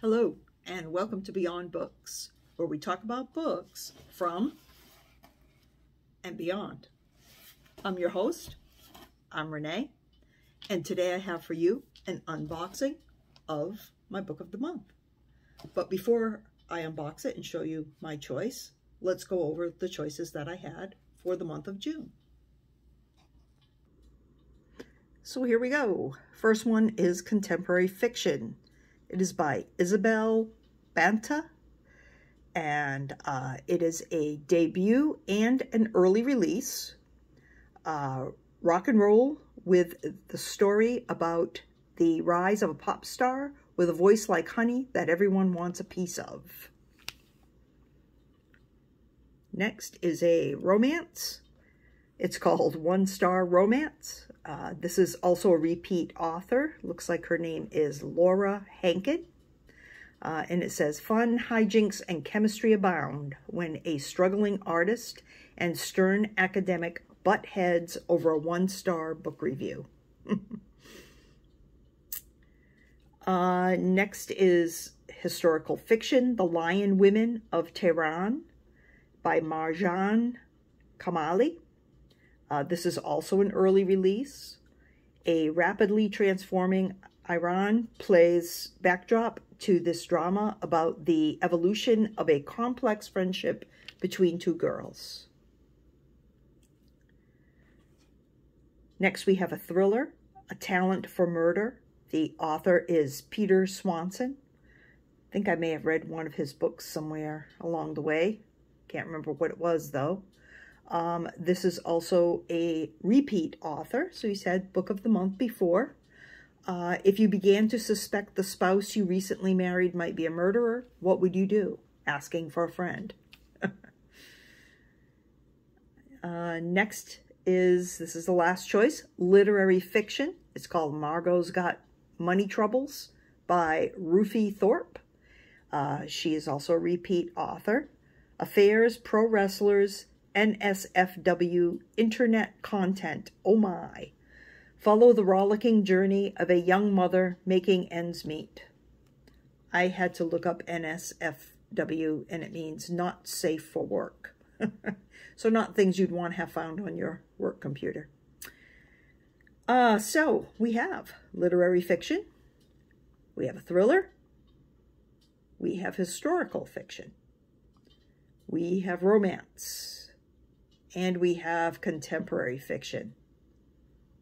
Hello, and welcome to Beyond Books, where we talk about books from and beyond. I'm your host, I'm Renee, and today I have for you an unboxing of my book of the month. But before I unbox it and show you my choice, let's go over the choices that I had for the month of June. So here we go. First one is contemporary fiction. It is by Isabel, Banta, and it is a debut and an early release. Rock and roll with the story about the rise of a pop star with a voice like honey that everyone wants a piece of. Next is a romance. It's called One Star Romance. This is also a repeat author. Looks like her name is Laura Hankin. And it says, fun, hijinks, and chemistry abound when a struggling artist and stern academic butt heads over a one-star book review. Next is historical fiction, The Lion Women of Tehran by Marjan, Kamali. This is also an early release. A rapidly transforming Iran plays backdrop to this drama about the evolution of a complex friendship between two girls. Next, we have a thriller, A Talent for Murder. The author is Peter Swanson. I think I may have read one of his books somewhere along the way. Can't remember what it was, though. This is also a repeat author, so he's had Book of the Month before. If you began to suspect the spouse you recently married might be a murderer, what would you do? Asking for a friend. Next is, this is the last choice, literary fiction. It's called Margo's Got Money Troubles by Rufi Thorpe. She is also a repeat author. Affairs, pro wrestlers, NSFW, internet content, oh my. Follow the rollicking journey of a young mother making ends meet. I had to look up NSFW, and it means not safe for work. So not things you'd want to have found on your work computer. So we have literary fiction, we have a thriller, we have historical fiction, we have romance, and we have contemporary fiction.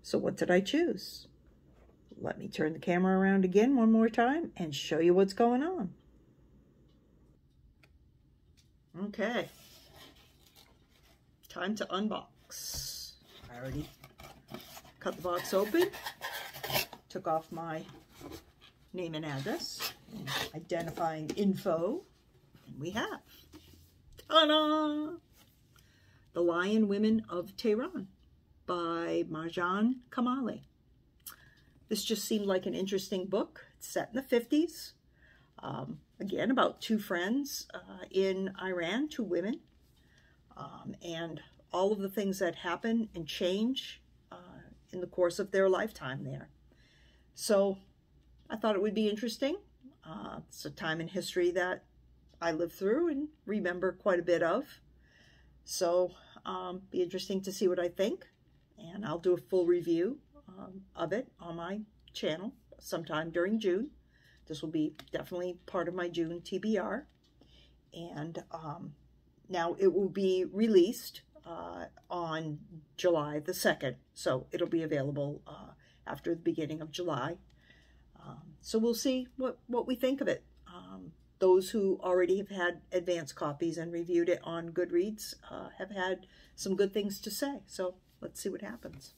So what did I choose? Let me turn the camera around again one more time and show you what's going on. Okay. Time to unbox. I already cut the box open, took off my name and address, and identifying info, and we have, ta-da! The Lion Women of Tehran by Marjan Kamali. This just seemed like an interesting book. It's set in the 50s. Again, about two friends in Iran, two women, and all of the things that happen and change in the course of their lifetime there. So I thought it would be interesting. It's a time in history that I lived through and remember quite a bit of. So be interesting to see what I think, and I'll do a full review of it on my channel sometime during June. This will be definitely part of my June TBR, and now it will be released on July the 2nd, so it'll be available after the beginning of July. So we'll see what we think of it. Those who already have had advance copies and reviewed it on Goodreads have had some good things to say. So let's see what happens.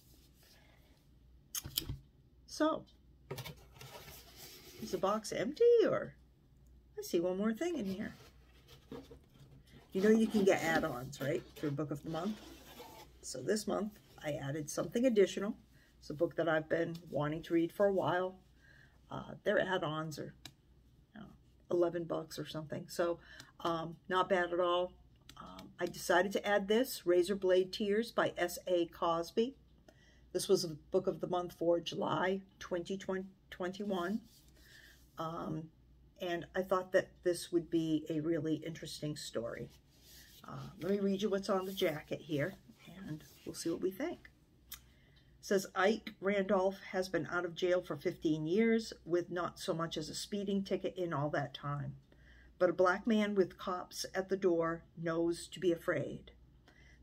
So, is the box empty, or I see one more thing in here. You know you can get add-ons, right, through Book of the Month. So this month I added something additional. It's a book that I've been wanting to read for a while. Their add-ons are 11 bucks or something, so not bad at all. I decided to add this, Razorblade Tears by S.A. Cosby. This was a book of the month for July 2021. and I thought that this would be a really interesting story. Let me read you what's on the jacket here, and we'll see what we think. It says, Ike Randolph has been out of jail for 15 years with not so much as a speeding ticket in all that time. But a black man with cops at the door knows to be afraid.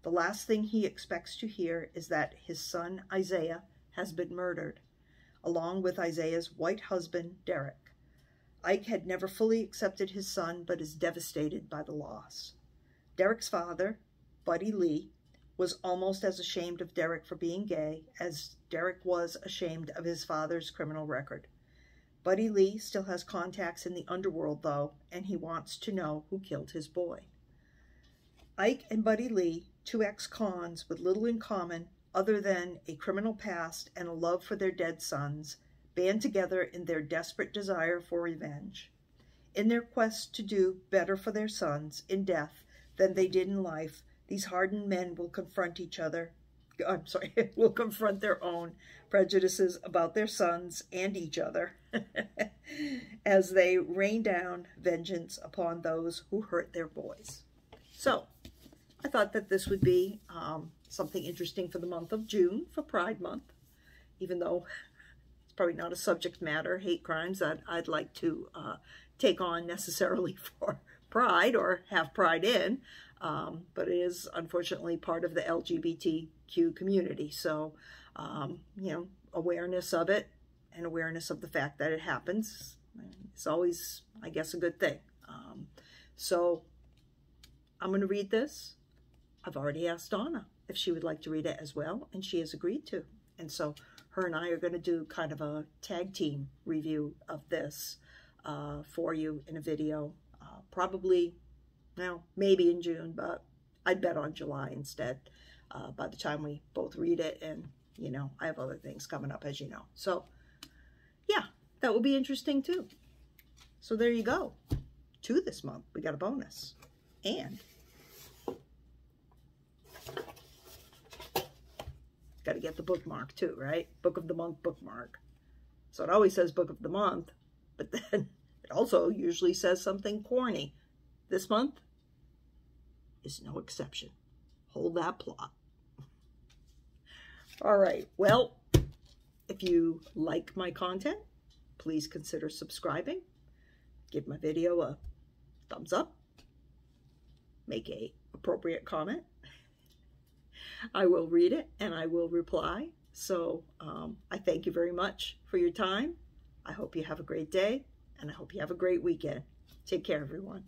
The last thing he expects to hear is that his son, Isaiah, has been murdered, along with Isaiah's white husband, Derek. Ike had never fully accepted his son, but is devastated by the loss. Derek's father, Buddy Lee, was almost as ashamed of Derek for being gay as Derek was ashamed of his father's criminal record. Buddy Lee still has contacts in the underworld, though, and he wants to know who killed his boy. Ike and Buddy Lee, two ex-cons with little in common other than a criminal past and a love for their dead sons, band together in their desperate desire for revenge. In their quest to do better for their sons in death than they did in life, these hardened men will confront will confront their own prejudices about their sons and each other as they rain down vengeance upon those who hurt their boys. So, I thought that this would be something interesting for the month of June, for Pride Month, even though it's probably not a subject matter, hate crimes, that I'd like to take on necessarily for Pride or have Pride in. But it is unfortunately part of the LGBTQ community. So, you know, awareness of it and awareness of the fact that it happens is always, I guess, a good thing. So I'm going to read this. I've already asked Donna if she would like to read it as well, and she has agreed to. And so her and I are going to do kind of a tag team review of this for you in a video, probably, well, maybe in June, but I'd bet on July instead by the time we both read it. And, you know, I have other things coming up, as you know. So, yeah, that will be interesting too. So there you go. To this month, we got a bonus. And got to get the bookmark too, right? Book of the month bookmark. So it always says book of the month, but then it also usually says something corny. This month is no exception. Hold that plot. All right. Well, if you like my content, please consider subscribing. Give my video a thumbs up. Make an appropriate comment. I will read it and I will reply. So I thank you very much for your time. I hope you have a great day and I hope you have a great weekend. Take care, everyone.